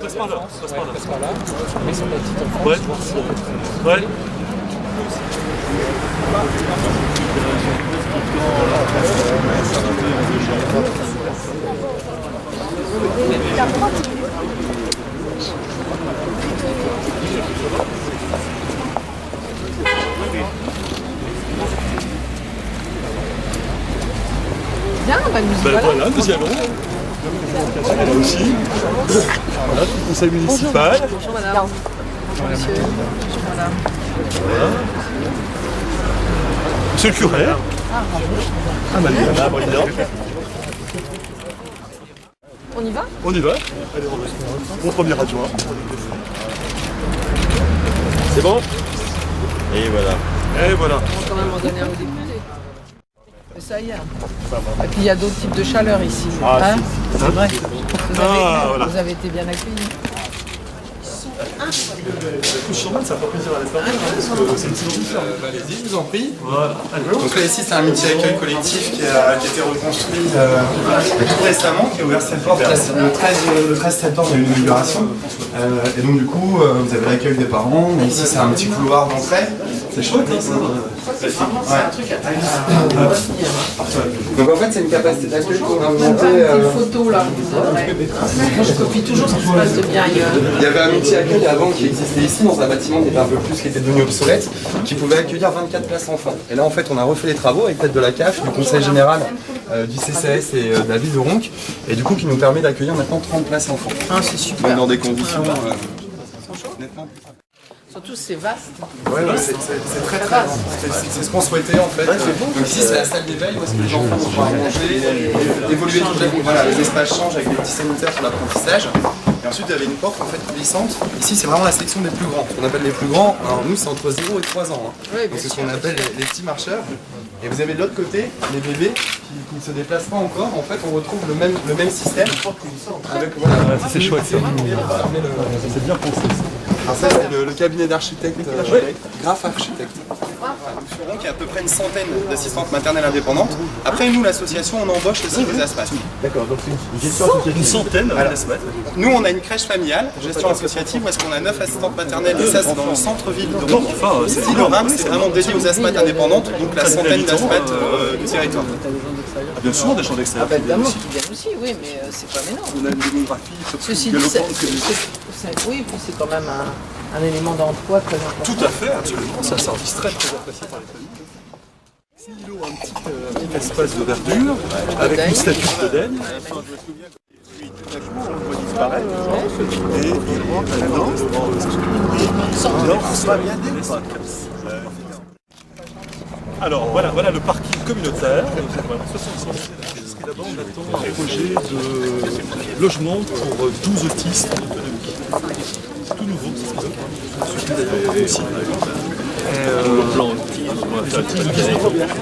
Passe par là, passe par là. Passe par là. Mais sur la petite enfance. Ouais. Ouais. Bien, bah nous y Ben voilà. voilà, nous y allons. Là aussi. Voilà, tout le conseil municipal. Bonjour madame. Bonjour monsieur. Bonjour madame. Voilà. Monsieur le curé. Ah, Mariana, brillante. On y va? On y va. Allez, mon premier adjoint. C'est bon? Et voilà. Et voilà. On va quand même en donner un au député. Mais ça y est. Et puis il y a d'autres types de chaleur ici. Ah, C'est vrai. Voilà. Vous avez été bien accueillis. Sûrement, ça fait plaisir à l'espace, parce que c'est une saison différente. Allez-y, je vous en prie. Voilà. Donc là ici c'est un multi-accueil collectif qui a été reconstruit tout récemment, qui a ouvert ses portes le 13 septembre, il y a eu une inauguration. Et donc du coup vous avez l'accueil des parents, mais ici c'est un petit couloir d'entrée. C'est chouette hein, ça. C'est un truc à Donc en fait c'est une capacité d'accueil qu'on a Même pas augmentée. une petite photo là, vous aurez. Moi je copie toujours ce qui se passe de bien ailleurs. Il y avait un multi-accueil avant qui existait ici dans un bâtiment qui était un peu plus, qui était devenu obsolète, qui pouvait accueillir 24 places enfants. Et là en fait on a refait les travaux avec l'aide de la CAF, du Conseil Général, du CCAS et de la ville de Ronques, et du coup qui nous permet d'accueillir maintenant 30 places enfants. Ah, c'est super. Même dans des conditions nettement. Surtout c'est vaste. Ouais, c'est très très vaste. C'est ce qu'on souhaitait en fait. Donc ici c'est la salle d'éveil où est-ce que les enfants vont pouvoir manger, évoluer toute la vie. Voilà, les espaces changent avec des petits sanitaires pour l'apprentissage. Et ensuite il y avait une porte en fait glissante. Ici c'est vraiment la section des plus grands. On appelle les plus grands, alors nous c'est entre 0 et 3 ans. Oui, Donc c'est ce qu'on appelle les petits marcheurs. Et vous avez de l'autre côté les bébés qui ne se déplacent pas encore. En fait on retrouve le même système. Avec, voilà, c'est chouette ça. c'est bien pensé. Alors ça c'est le cabinet d'architecte, Graphe Architecte. Sur Ronques, il y a à peu près une centaine d'assistantes maternelles indépendantes. Après nous l'association on embauche aussi des ASPAT. D'accord, donc c'est une gestion associative. Une centaine d'ASPAT. Nous on a une crèche familiale, gestion associative, où est-ce qu'on a 9 assistantes maternelles et ça c'est dans le centre-ville de Ronques. Enfin, c'est Styloram, c'est vraiment dédié aux ASPAT indépendantes, donc la centaine d'ASPAT du territoire. bien sûr, des champs d'extérieur. Ah bah évidemment qu'ils viennent aussi, oui, mais c'est pas énorme. On a une démographie Ceci dit, oui, puis c'est quand même un élément d'emploi très important. tout à fait, absolument. C'est un service très très apprécié par les familles. Ces îlots ont un petit espace de verdure avec une statue de daigne. Tout à coup, on le voit disparaître et il rentre là-dedans. Alors voilà le parking communautaire. Voilà, 66 mètres. Et là-bas, on attend un projet de logement pour 12 autistes autonomiques. C'est tout nouveau, c'est ce qu'ils offrent. Celui d'ailleurs aussi, par exemple. Le plan autisme, on va faire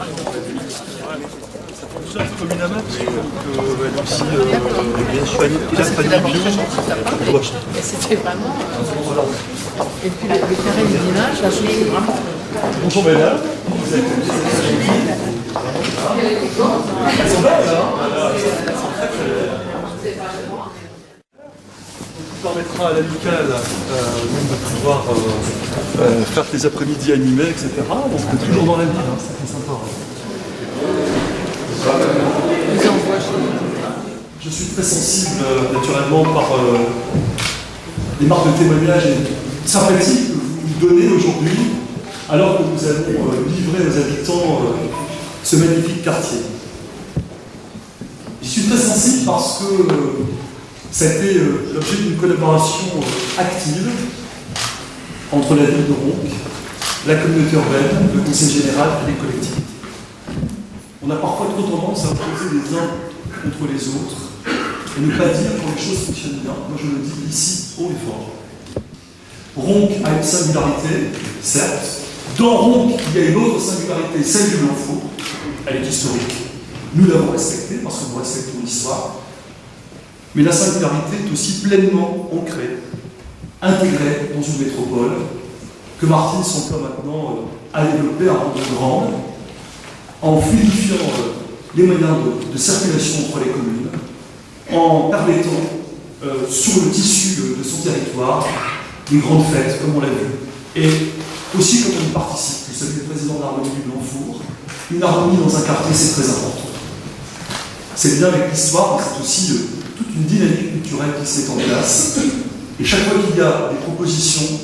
ça fait comme une amas, donc elle aussi, la famille bio. Et c'était vraiment. Et puis le carré du village, là, c'est vraiment. Bonjour mesdames. Elles sont belles, hein. Ça permettra à l'amicale de pouvoir faire des après-midi animés, etc. Donc toujours dans la ville, hein, c'est très sympa. Je suis très sensible naturellement par les marques de témoignage sympathiques que vous donnez aujourd'hui, alors que nous allons livrer aux habitants ce magnifique quartier. Je suis très sensible parce que ça a été l'objet d'une collaboration active entre la ville de Ronques, la communauté urbaine, le conseil général et les collectivités. On a parfois trop tendance à opposer les uns contre les autres et ne pas dire quand les choses fonctionnent bien. Moi je le dis ici haut et fort. Ronques a une singularité, certes. Dans Ronques, il y a une autre singularité, celle du Blanc-Faux. Elle est historique. Nous l'avons respectée parce que nous respectons l'histoire. Mais la singularité est aussi pleinement ancrée, intégrée dans une métropole que Martine s'emploie maintenant à développer à rendre grande, en fluidifiant les moyens de circulation entre les communes, en permettant sur le tissu de son territoire, des grandes fêtes, comme on l'a vu. Et aussi, comme on y participe, vous savez, le président de l'harmonie du Blanc-Four, une harmonie dans un quartier, c'est très important. C'est bien avec l'histoire, mais c'est aussi toute une dynamique culturelle qui se met en place. Et chaque fois qu'il y a des propositions,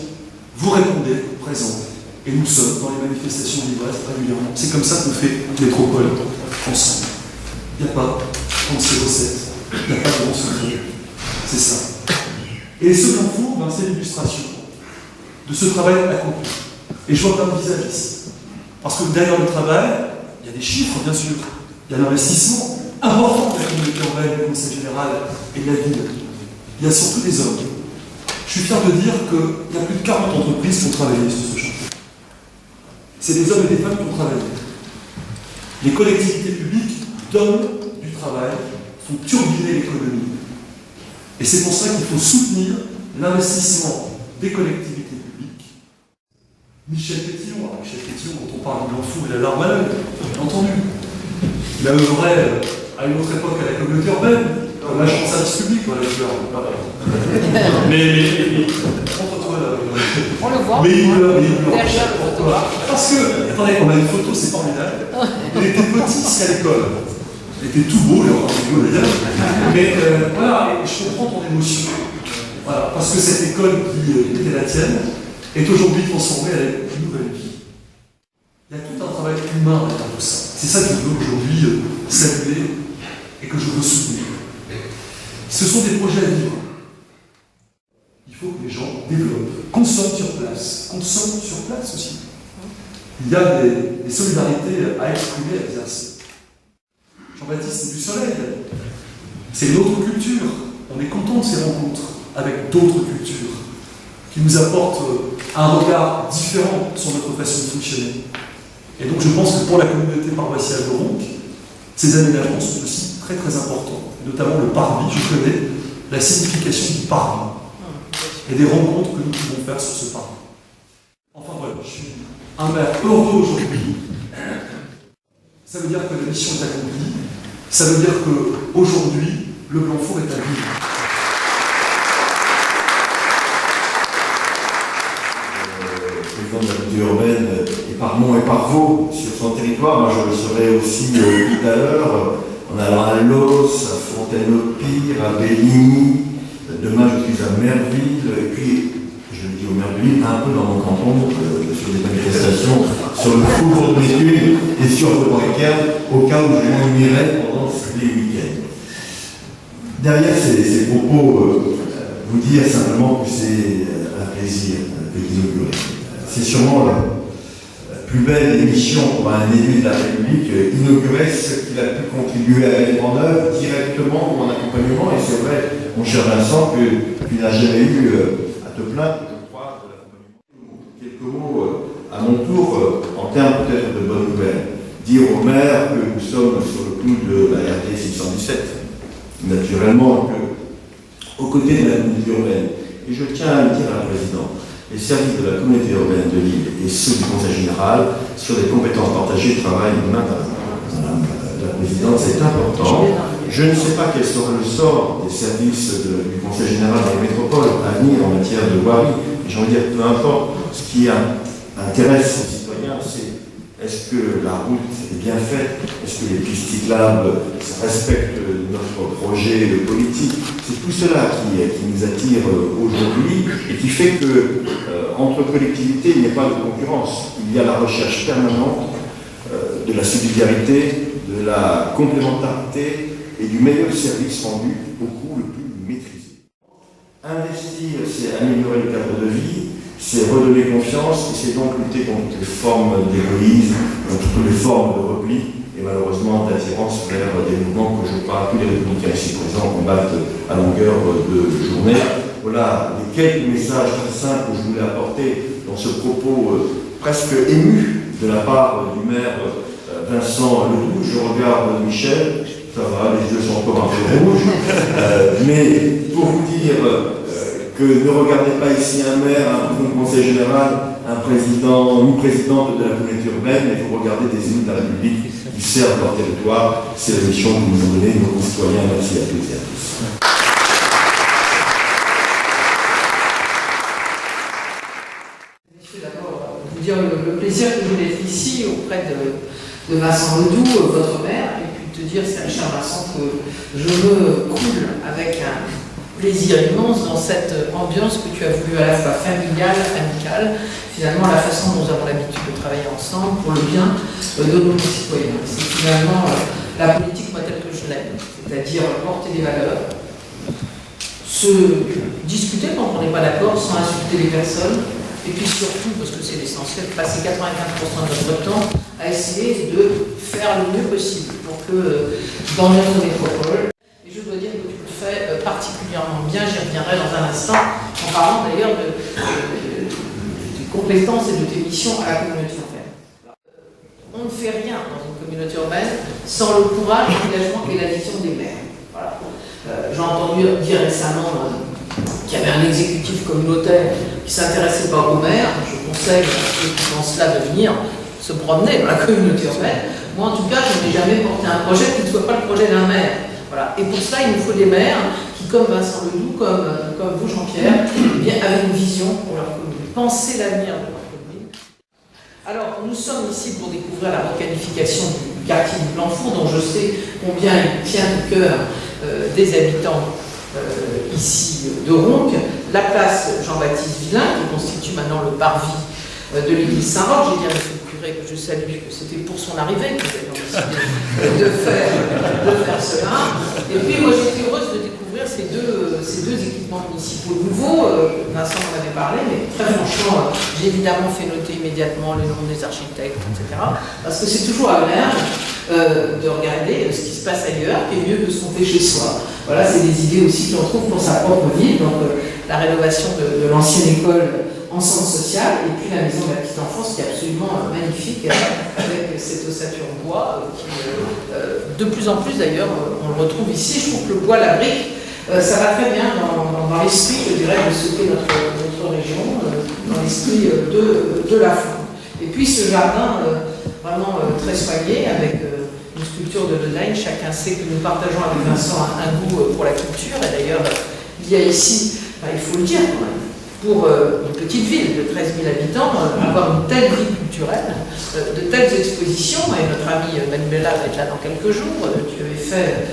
vous répondez, vous présentez. Et nous sommes dans les manifestations d'Ivresse régulièrement. C'est comme ça qu'on fait métropole ensemble. Il n'y a pas 36 recettes, il n'y a pas de grand secret. C'est ça. Et ce Blanc-Four, ben, c'est l'illustration de ce travail accompli. Et je vois plein de visages ici. Parce que derrière le travail, il y a des chiffres, bien sûr. Il y a l'investissement important de la communauté urbaine, du conseil général et de la ville. Il y a surtout des hommes. Je suis fier de dire qu'il y a plus de 40 entreprises qui ont travaillé sur ce chantier. C'est des hommes et des femmes qui ont travaillé. Les collectivités publiques donnent du travail, font turbiner l'économie. Et c'est pour ça qu'il faut soutenir l'investissement des collectivités publiques. Michel Pétillon, quand on parle de Blanc-Four, il a l'arme à l'œil, bien entendu. Il a œuvré à une autre époque à la communauté urbaine, comme agent de service public, voilà, mais contre-toi là. On le voit. Mais il pleure. Derrière le photographe. Parce que, attendez, on a une photo, c'est formidable. Il était petit ici à l'école. Il était tout beau, il est encore plus beau d'ailleurs. Mais voilà, et je comprends ton émotion. Voilà, parce que cette école qui était la tienne est aujourd'hui transformée avec une nouvelle vie. Il y a tout un travail humain derrière tout ça. C'est ça que je veux aujourd'hui saluer et que je veux soutenir. Ce sont des projets à vivre. Il faut que les gens développent, consomment sur place aussi. Il y a des solidarités à exprimer, à exercer. Jean-Baptiste, c'est du soleil. C'est une autre culture. On est content de ces rencontres avec d'autres cultures qui nous apportent un regard différent sur notre façon de fonctionner. Et donc je pense que pour la communauté paroissiale de Ronc, ces aménagements sont aussi très très importants. Notamment le parvis, je connais la signification du parvis et des rencontres que nous pouvons faire sur ce parvis. Enfin voilà, je suis un maire heureux aujourd'hui. Ça veut dire que la mission est accomplie. Ça veut dire qu'aujourd'hui, le Blanc-Four est à vivre. Le président de la communauté urbaine est par Mont et par Vaux sur son territoire. Moi, je le serai aussi tout à l'heure. En allant à Los, à Fontaine-au-Pire, à Bélligny. Demain, je suis à Merville. Et puis, je le dis au maire de Lille, un peu dans mon canton, sur des manifestations sur le faubourg de Béthune et sur le week-end, au cas où je m'ennuierais pendant les week-ends. Derrière ces propos, vous dire simplement que c'est un plaisir de l'inaugurer. C'est sûrement la plus belle émission pour un élu de la République, inaugurer ce qu'il a pu contribuer à mettre en œuvre directement pour mon accompagnement. Et c'est vrai, mon cher Vincent, que tu n'as jamais eu à te plaindre, je crois, de l'accompagnement. Quelques mots à mon tour, en termes peut-être de bonnes nouvelles. Dire au maire que nous sommes sur le coup de la RT 617, naturellement, aux côtés de la communauté urbaine. Et je tiens à le dire à la présidente, les services de la communauté urbaine de Lille et ceux du Conseil général, sur des compétences partagées, travaillent main dans la main. La présidente, c'est important. Je ne sais pas quel sera le sort des services du Conseil général dans les métropoles à venir en matière de voirie. J'ai envie de dire, peu importe, ce qui intéresse les citoyens, c'est est-ce que la route est bien faite, est-ce que les pistes cyclables respectent notre projet politique. C'est tout cela qui nous attire aujourd'hui et qui fait que entre collectivités, il n'y a pas de concurrence. Il y a la recherche permanente de la subsidiarité, de la complémentarité et du meilleur service rendu au coût le plus maîtrisé. Investir, c'est améliorer le cadre de vie, c'est redonner confiance et c'est donc lutter contre toutes les formes d'égoïsme, contre toutes les formes de repli et malheureusement d'attirance vers des mouvements que je crois tous les républicains ici présents combattent à longueur de journée. Voilà les quelques messages très simples que je voulais apporter dans ce propos presque ému de la part du maire Vincent Ledoux. Je regarde Michel, ça va, les yeux sont encore un peu rouges, mais pour vous dire que ne regardez pas ici un maire, un conseil général, un président, une présidente de la communauté urbaine, mais vous regardez des élus de la République qui servent leur territoire. C'est la mission que nous ont donnée nos concitoyens. Merci à toutes et à tous. dire le plaisir que j'ai d'être ici auprès de Vincent Ledoux, votre maire, et puis de te dire, c'est cher Vincent, que je me coule avec un plaisir immense dans cette ambiance que tu as voulu à la fois familiale, amicale, finalement la façon dont nous avons l'habitude de travailler ensemble pour le bien de nos concitoyens. C'est finalement la politique, moi, telle que je l'aime, c'est-à-dire porter des valeurs, se discuter quand on n'est pas d'accord sans insulter les personnes, et puis surtout, parce que c'est l'essentiel, passer 95% de notre temps à essayer de faire le mieux possible pour que dans notre métropole, et je dois dire que tu le fais particulièrement bien, j'y reviendrai dans un instant, en parlant d'ailleurs de tes compétences et de tes missions à la communauté urbaine. On ne fait rien dans une communauté urbaine sans le courage, l'engagement et la vision des maires. Voilà. J'ai entendu dire récemment qu'il y avait un exécutif communautaire qui ne s'intéressait pas aux maires. Je conseille à ceux qui pensent là de venir se promener dans la communauté urbaine. Moi, en tout cas, je n'ai jamais porté un projet qui ne soit pas le projet d'un maire. Voilà. Et pour cela, il nous faut des maires qui, comme Vincent Ledoux, comme vous, Jean-Pierre, eh bien, avaient une vision pour leur commune, penser l'avenir de leur commune. Alors, nous sommes ici pour découvrir la requalification du quartier du Blanc-Four, dont je sais combien il tient au cœur des habitants ici de Ronc, la place Jean-Baptiste Villain, qui constitue maintenant le parvis de l'église Saint-Roch. J'ai dit à M. le curé que je salue, que c'était pour son arrivée que nous avions décidé de faire cela. Et puis moi j'étais heureuse de découvrir ces deux équipements municipaux nouveaux. Vincent en avait parlé, mais très franchement, j'ai évidemment fait noter immédiatement les noms des architectes, etc. Parce que c'est toujours agréable de regarder ce qui se passe ailleurs, qui est mieux que ce qu'on fait chez soi. Voilà, c'est des idées aussi qu'on trouve pour sa propre ville. Donc la rénovation de l'ancienne école en centre social, et puis la maison de la petite enfance qui est absolument magnifique, avec cette ossature bois, qui de plus en plus d'ailleurs, on le retrouve ici. Je trouve que le bois, la brique, ça va très bien dans l'esprit, je dirais, de ce qu'est notre région, dans l'esprit de la faune. Et puis ce jardin vraiment très soigné, avec une sculpture de Ledagne. Chacun sait que nous partageons avec Vincent un goût pour la culture, et d'ailleurs il y a ici, il faut le dire quand même, pour une petite ville de 13 000 habitants, avoir une telle vie culturelle, de telles expositions, et notre amie Manuela va être là dans quelques jours. Tu avais fait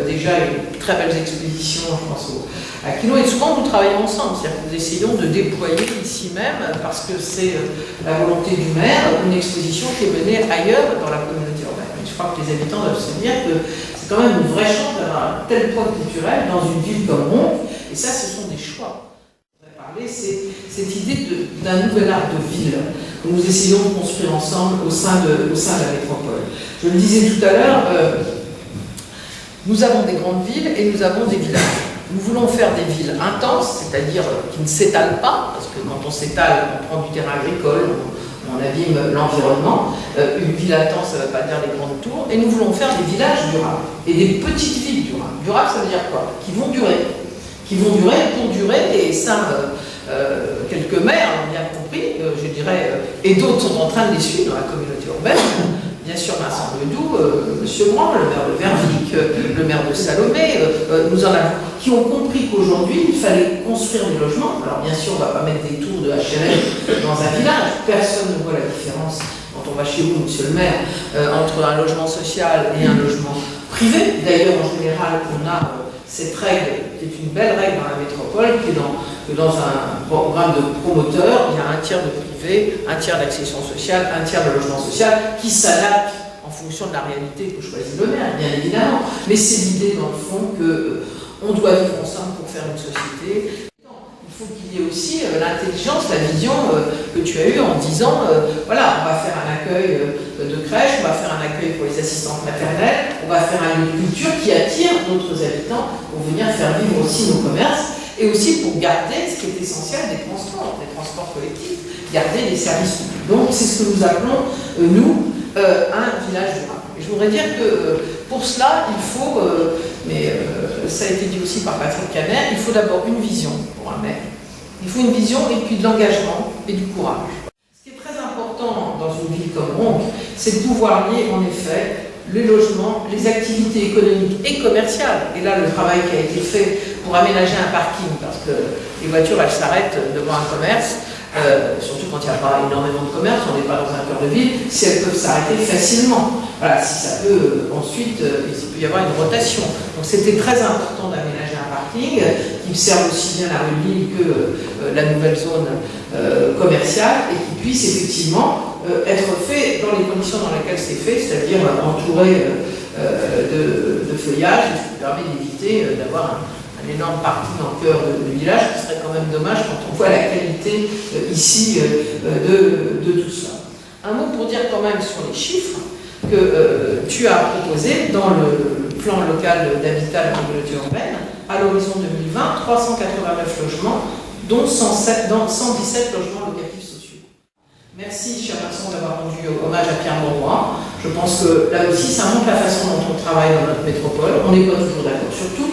déjà une très belle exposition, je pense, à Kino, et souvent nous travaillons ensemble, c'est-à-dire que nous essayons de déployer ici même, parce que c'est la volonté du maire, une exposition qui est menée ailleurs dans la communauté urbaine. Et je crois que les habitants doivent se dire que c'est quand même une vraie chance d'avoir un tel poids culturel dans une ville comme Ronc, et ça, ce sont des choix. C'est cette idée d'un nouvel art de ville que nous essayons de construire ensemble au sein de la métropole. Je le disais tout à l'heure, nous avons des grandes villes et nous avons des villages. Nous voulons faire des villes intenses, c'est-à-dire qui ne s'étalent pas, parce que quand on s'étale, on prend du terrain agricole, on abîme l'environnement. Une ville intense, ça ne veut pas dire les grandes tours. Et nous voulons faire des villages durables et des petites villes durables. Durables, ça veut dire quoi? Qui vont durer. Qui vont durer pour durer, et ça, quelques maires l'ont bien compris, je dirais, et d'autres sont en train de les suivre dans la communauté urbaine. Bien sûr, Vincent Ledoux, M. Grand, le maire de Vervic, le maire de Salomé, nous en avons, qui ont compris qu'aujourd'hui, il fallait construire des logements. Alors bien sûr, on ne va pas mettre des tours de HLM dans un village, personne ne voit la différence quand on va chez vous, monsieur le maire, entre un logement social et un logement privé. D'ailleurs, en général, on a cette règle, qui est une belle règle dans la métropole, qui est dans un programme de promoteur, il y a un tiers de privé, un tiers d'accession sociale, un tiers de logement social, qui s'adapte en fonction de la réalité que choisit le maire, bien évidemment. Mais c'est l'idée, dans le fond, qu'on doit vivre ensemble pour faire une société. Il faut qu'il y ait aussi l'intelligence, la vision que tu as eue en disant, voilà, on va faire un accueil de crèche, on va faire un accueil pour les assistantes maternelles, on va faire un lieu de culture qui attire d'autres habitants pour venir faire vivre aussi nos commerces, et aussi pour garder ce qui est essentiel des transports collectifs, garder les services publics. Donc c'est ce que nous appelons, nous, un village durable. Et je voudrais dire que pour cela, il faut, ça a été dit aussi par Patrick Camer, il faut d'abord une vision pour un maire. Il faut une vision et puis de l'engagement et du courage. Ce qui est très important dans une ville comme Ronc, c'est de pouvoir lier en effet les logements, les activités économiques et commerciales. Et là, le travail qui a été fait pour aménager un parking, parce que les voitures, elles s'arrêtent devant un commerce, surtout quand il n'y a pas énormément de commerce, on n'est pas dans un cœur de ville, si elles peuvent s'arrêter facilement. Voilà, si ça peut ensuite, il peut y avoir une rotation. Donc c'était très important d'aménager un parking qui serve aussi bien la rue de Lille que la nouvelle zone commerciale et qui puisse effectivement être fait dans les conditions dans lesquelles c'est fait, c'est-à-dire entouré de feuillage, ce qui permet d'éviter d'avoir un énorme parking en cœur de village, ce serait quand même dommage quand on voit la qualité ici de tout cela. Un mot pour dire quand même sur les chiffres que tu as proposé dans le plan local d'habitat de la mobilité urbaine, à l'horizon 2020, 389 logements, dont 117 logements locatifs sociaux. Merci, cher Vincent, d'avoir rendu hommage à Pierre Mauroy. Je pense que là aussi, ça montre la façon dont on travaille dans notre métropole. On n'est pas toujours d'accord sur tout.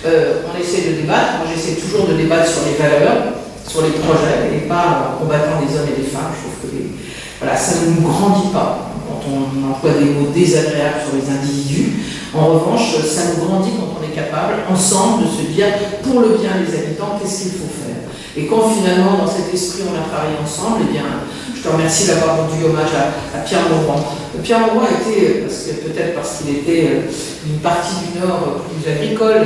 On essaie de débattre. Moi, j'essaie toujours de débattre sur les valeurs, sur les projets, et pas en combattant des hommes et des femmes. Je trouve que voilà, ça ne nous grandit pas quand on emploie des mots désagréables sur les individus. En revanche, ça nous grandit quand on est capable, ensemble, de se dire, pour le bien des habitants, qu'est-ce qu'il faut faire. Et quand finalement, dans cet esprit, on a travaillé ensemble, eh bien, je te remercie d'avoir rendu hommage à Pierre Mauroy. Pierre Mauroy était, peut-être parce qu'il était une partie du Nord plus agricole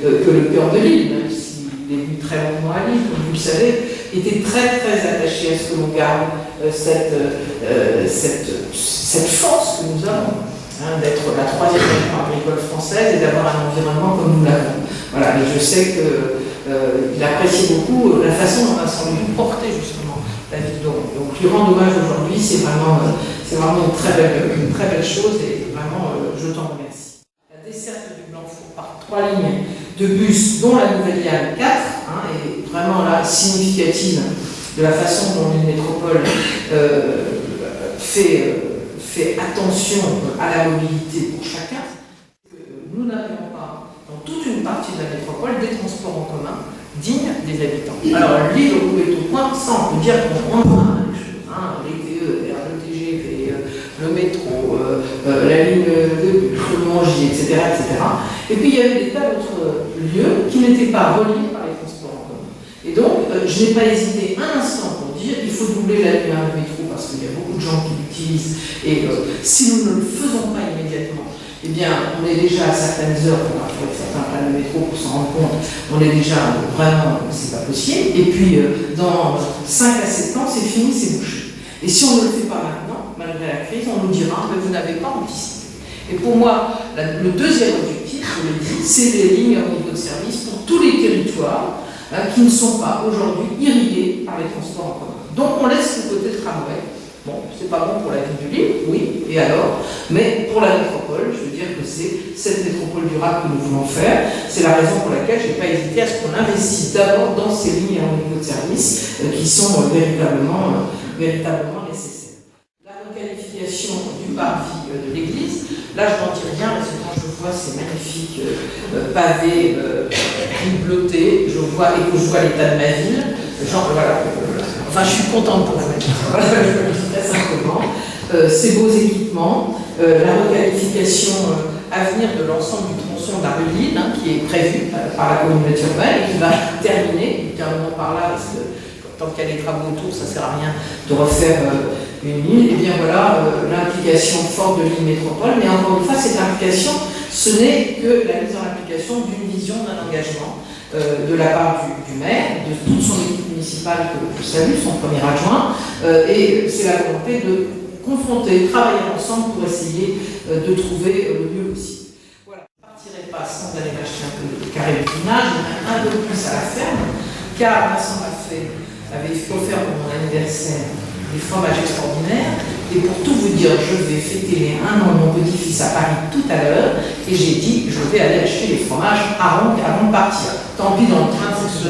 que le cœur de Lille, même s'il est venu très longtemps à Lille, comme vous le savez, était très très attaché à ce que l'on garde cette force que nous avons. D'être la troisième région agricole française et d'avoir un environnement comme nous l'avons. Voilà, et je sais qu'il apprécie beaucoup la façon dont Vincent Ledoux portait justement la ville d'Auron. Donc lui rendre hommage aujourd'hui, c'est vraiment une très belle chose et vraiment je t'en remercie. La desserte du Blanc-Four par 3 lignes de bus, dont la nouvelle ligne 4, est vraiment là significative de la façon dont une métropole fait attention à la mobilité pour chacun. Nous n'avions pas, dans toute une partie de la métropole, des transports en commun dignes des habitants. Alors, Lille est au point, ça on peut dire qu'on a des choses, les TER, le TGV, le métro, la ligne de le Mangy, etc., etc. Et puis il y avait des tas d'autres lieux qui n'étaient pas reliés par les transports en commun. Et donc, je n'ai pas hésité un instant pour dire qu'il faut doubler la ligne 1 du métro parce qu'il y a beaucoup de gens qui l'utilisent. Et si nous ne le faisons pas immédiatement, eh bien, on est déjà à certaines heures, on a trouvé certains plans de métro pour s'en rendre compte, on est déjà vraiment, c'est pas possible. Et puis, dans 5 à 7 ans, c'est fini, c'est bouché. Et si on ne le fait pas maintenant, malgré la crise, on nous dira que vous n'avez pas anticipé. Et pour moi, le deuxième objectif, je le dis, c'est des lignes au niveau de service pour tous les territoires qui ne sont pas aujourd'hui irrigués par les transports en commun. Donc on laisse le côté tramway. Bon, c'est pas bon pour la ville du Lille, oui, et alors? Mais pour la métropole, je veux dire que c'est cette métropole durable que nous voulons faire. C'est la raison pour laquelle je n'ai pas hésité à ce qu'on investisse d'abord dans ces lignes au niveau de service qui sont véritablement nécessaires. La requalification du parvis de l'église, là je n'en dis rien parce que quand je vois ces magnifiques pavés bleutés, je vois l'état de ma ville, enfin je suis contente pour vous. Voilà, je le dis très simplement. Ces beaux équipements, la requalification à venir de l'ensemble du tronçon de la rue de Lille, qui est prévu par la communauté urbaine et qui va terminer, carrément par là, parce que tant qu'il y a des travaux autour, ça ne sert à rien de refaire une ligne. Et bien voilà, l'implication forte de Lille Métropole, mais encore une fois, cette implication, ce n'est que la mise en application d'une vision, d'un engagement de la part du maire, de toute son équipe municipale que je salue, son premier adjoint, et c'est la volonté de confronter, travailler ensemble pour essayer de trouver le mieux possible. Voilà. Je ne partirai pas sans aller m'acheter un peu de carré de pinage, un peu plus à la ferme, car Vincent avait offert pour mon anniversaire des fromages extraordinaires. Et pour tout vous dire, je vais fêter les 1 an de mon petit-fils à Paris tout à l'heure, et j'ai dit, je vais aller acheter les fromages avant de partir. Tant pis dans le train, c'est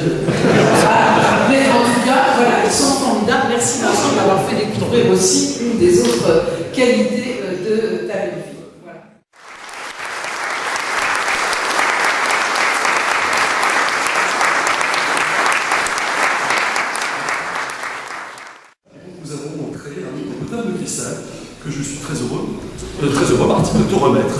mais en tout cas, voilà, ils sont formidables. Merci Vincent de m'avoir fait découvrir aussi une des autres qualités de ta belle vie. Voilà. Nous avons créé un hippopotames de cristal que je suis très heureux de te remettre.